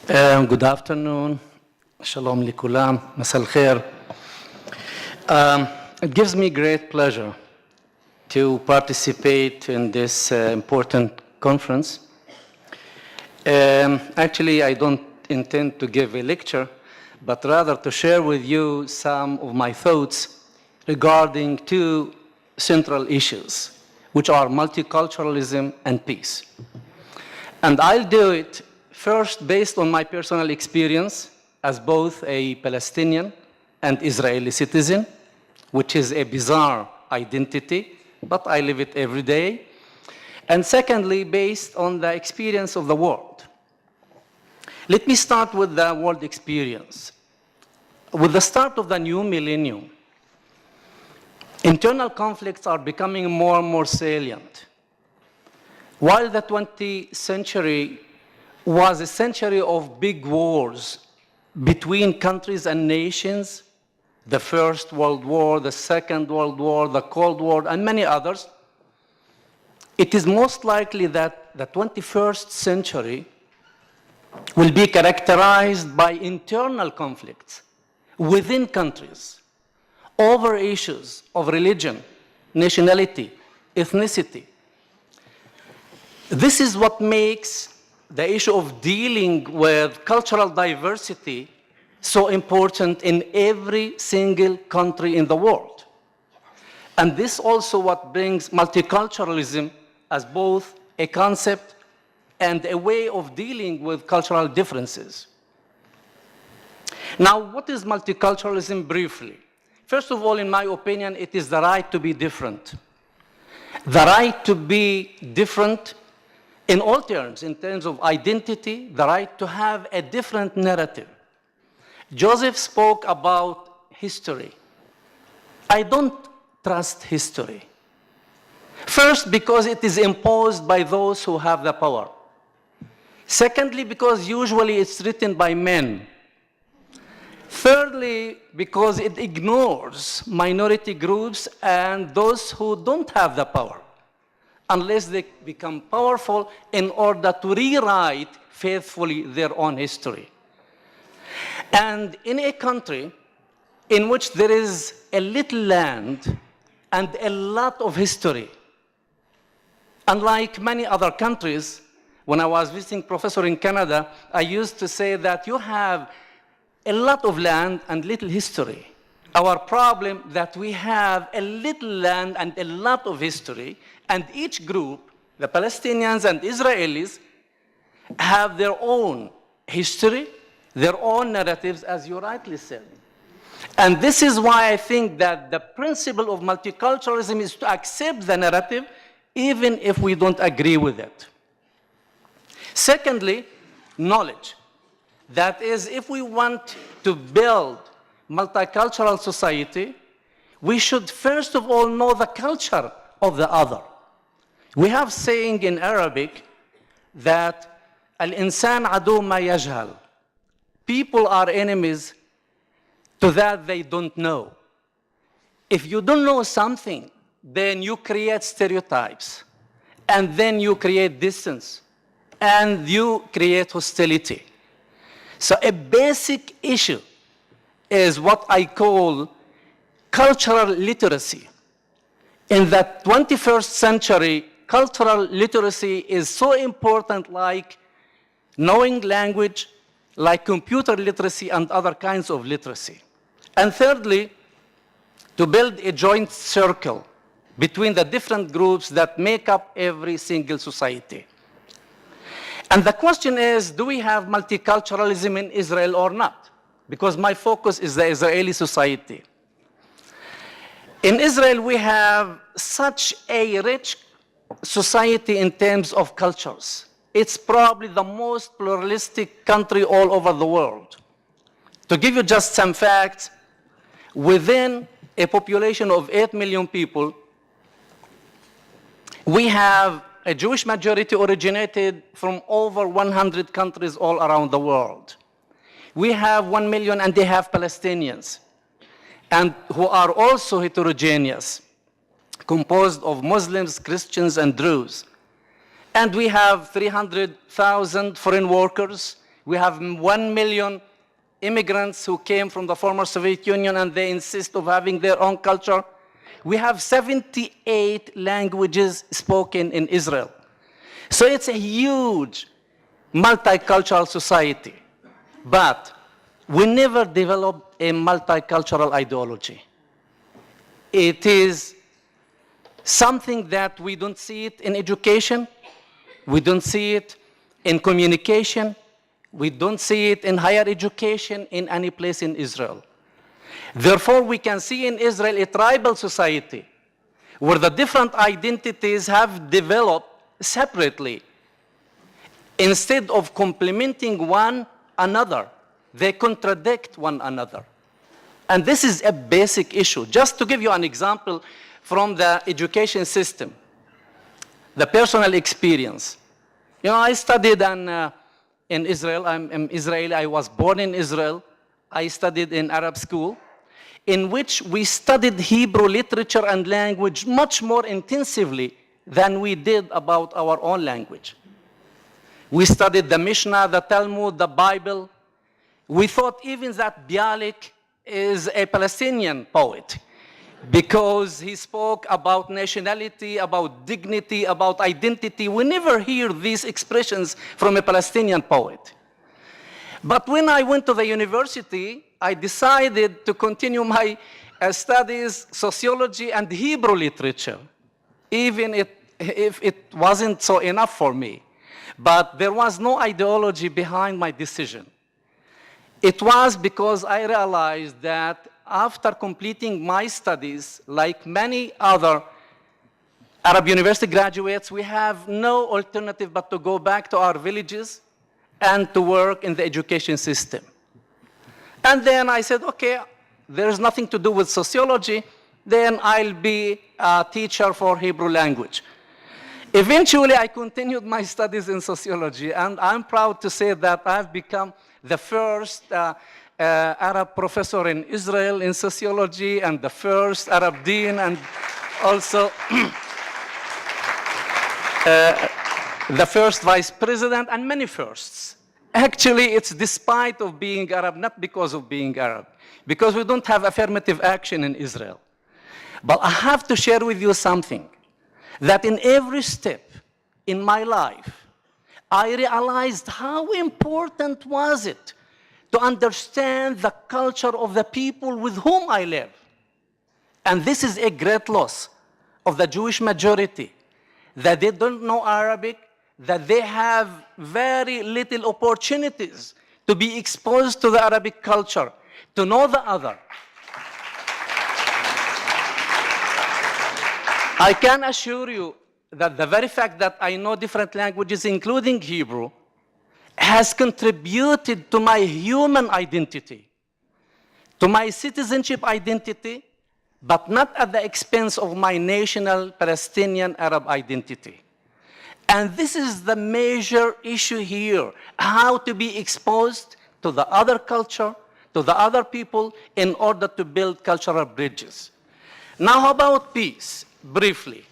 Good afternoon. Shalom likulam. Masal khair. It gives me great pleasure to participate in this important conference. Actually, I don't intend to give a lecture, but rather to share with you some of my thoughts regarding two central issues, which are multiculturalism and peace. And I'll do it first based on my personal experience as both a Palestinian and Israeli citizen, which is a bizarre identity, but I live it every day. And secondly, based on the experience of the world. Let me start with the world experience. With the start of the new millennium, internal conflicts are becoming more and more salient. While the 20th century was a century of big wars between countries and nations, the First World War, the Second World War, the Cold War, and many others, it is most likely that the 21st century will be characterized by internal conflicts within countries over issues of religion, nationality, ethnicity. This is what makes the issue of dealing with cultural diversity so important in every single country in the world. And this also what brings multiculturalism as both a concept and a way of dealing with cultural differences. Now, what is multiculturalism briefly? First of all, in my opinion, it is the right to be different. The right to be different in all terms, in terms of identity, the right to have a different narrative. Joseph spoke about history. I don't trust history. First, because it is imposed by those who have the power. Secondly, because usually it's written by men. Thirdly, because it ignores minority groups and those who don't have the power, unless they become powerful in order to rewrite faithfully their own history. And in a country in which there is a little land and a lot of history, unlike many other countries, when I was visiting professor in Canada, I used to say that you have a lot of land and little history. Our problem that we have a little land and a lot of history, and each group, the Palestinians and Israelis, have their own history, their own narratives, as you rightly said. And this is why I think that the principle of multiculturalism is to accept the narrative, even if we don't agree with it. Secondly, knowledge. That is, if we want to build multicultural society, we should first of all know the culture of the other. We have saying in Arabic that al-insan adu ma yajhal. People are enemies to that they don't know. If you don't know something, then you create stereotypes, and then you create distance, and you create hostility. So a basic issue is what I call cultural literacy. In the 21st century, cultural literacy is so important, like knowing language, like computer literacy and other kinds of literacy. And thirdly, to build a joint circle between the different groups that make up every single society. And the question is, do we have multiculturalism in Israel or not? Because my focus is the Israeli society. In Israel, we have such a rich society in terms of cultures. It's probably the most pluralistic country all over the world. To give you just some facts, within a population of 8 million people, we have a Jewish majority originated from over 100 countries all around the world. We have 1.5 million Palestinians, and who are also heterogeneous, composed of Muslims, Christians, and Druze. And we have 300,000 foreign workers. We have 1 million immigrants who came from the former Soviet Union and they insist of having their own culture. We have 78 languages spoken in Israel. So it's a huge multicultural society. But we never developed a multicultural ideology. It is something that we don't see it in education, we don't see it in communication, we don't see it in higher education in any place in Israel. Therefore, we can see in Israel a tribal society where the different identities have developed separately. Instead of complementing one another, they contradict one another. And this is a basic issue. Just to give you an example from the education system, the personal experience. You know, I studied in Israel. I'm Israeli. I was born in Israel. I studied in Arab school, in which we studied Hebrew literature and language much more intensively than we did about our own language. We studied the Mishnah, the Talmud, the Bible. We thought even that Bialik is a Palestinian poet because he spoke about nationality, about dignity, about identity. We never hear these expressions from a Palestinian poet. But when I went to the university, I decided to continue my studies, sociology and Hebrew literature, even if it wasn't so enough for me. But there was no ideology behind my decision. It was because I realized that after completing my studies, like many other Arab university graduates, we have no alternative but to go back to our villages and to work in the education system. And then I said, okay, there's nothing to do with sociology, then I'll be a teacher for Hebrew language. Eventually, I continued my studies in sociology, and I'm proud to say that I've become the first Arab professor in Israel in sociology, and the first Arab dean, and also the first vice president, and many firsts. Actually, it's despite of being Arab, not because of being Arab, because we don't have affirmative action in Israel. But I have to share with you something, that in every step in my life, I realized how important was it to understand the culture of the people with whom I live. And this is a great loss of the Jewish majority, that they don't know Arabic, that they have very little opportunities to be exposed to the Arabic culture, to know the other. I can assure you that the very fact that I know different languages, including Hebrew, has contributed to my human identity, to my citizenship identity, but not at the expense of my national Palestinian Arab identity. And this is the major issue here, how to be exposed to the other culture, to the other people, in order to build cultural bridges. Now, how about peace? Briefly.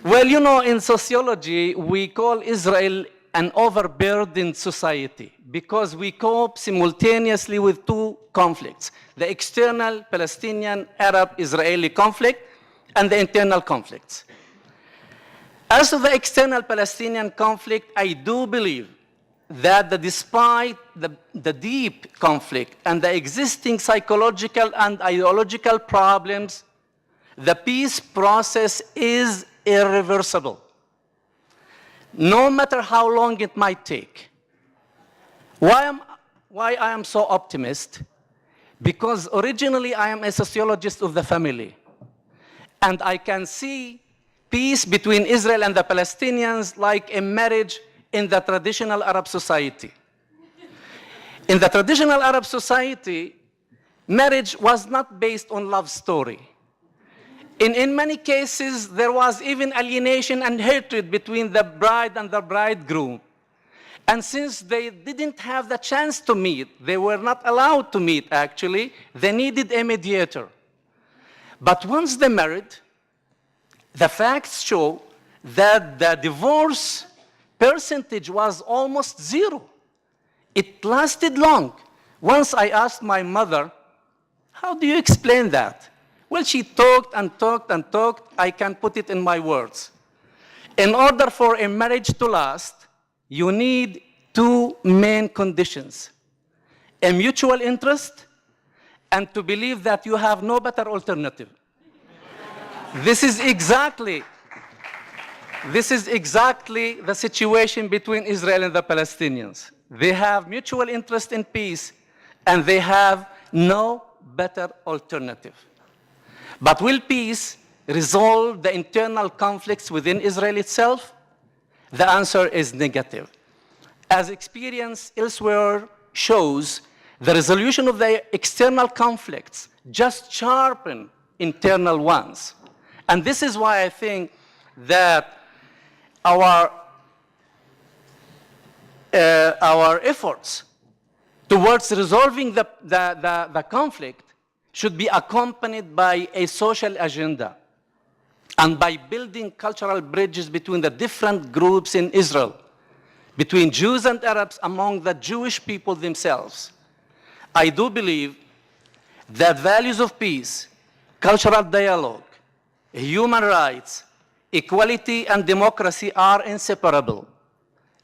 Well, you know, in sociology, we call Israel an overburdened society because we cope simultaneously with two conflicts, the external Palestinian Arab-Israeli conflict and the internal conflicts. As to the external Palestinian conflict, I do believe that despite the deep conflict and the existing psychological and ideological problems, the peace process is irreversible, no matter how long it might take. Why I am so optimist? Because originally I am a sociologist of the family, and I can see peace between Israel and the Palestinians like a marriage in the traditional Arab society. In the traditional Arab society, marriage was not based on love story. In many cases, there was even alienation and hatred between the bride and the bridegroom. And since they didn't have the chance to meet, they were not allowed to meet actually, they needed a mediator. But once they married, the facts show that the divorce percentage was almost zero. It lasted long. Once I asked my mother, how do you explain that? Well, she talked and talked and talked. I can put it in my words. In order for a marriage to last, you need two main conditions: a mutual interest and to believe that you have no better alternative. This is exactly the situation between Israel and the Palestinians. They have mutual interest in peace, and they have no better alternative. But will peace resolve the internal conflicts within Israel itself? The answer is negative. As experience elsewhere shows, the resolution of the external conflicts just sharpen internal ones. And this is why I think that our efforts towards resolving the conflict should be accompanied by a social agenda and by building cultural bridges between the different groups in Israel, between Jews and Arabs, among the Jewish people themselves. I do believe that values of peace, cultural dialogue, human rights, equality, and democracy are inseparable,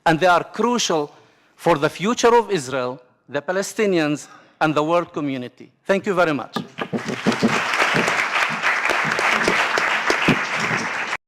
and they are crucial for the future of Israel, the Palestinians, and the world community. Thank you very much.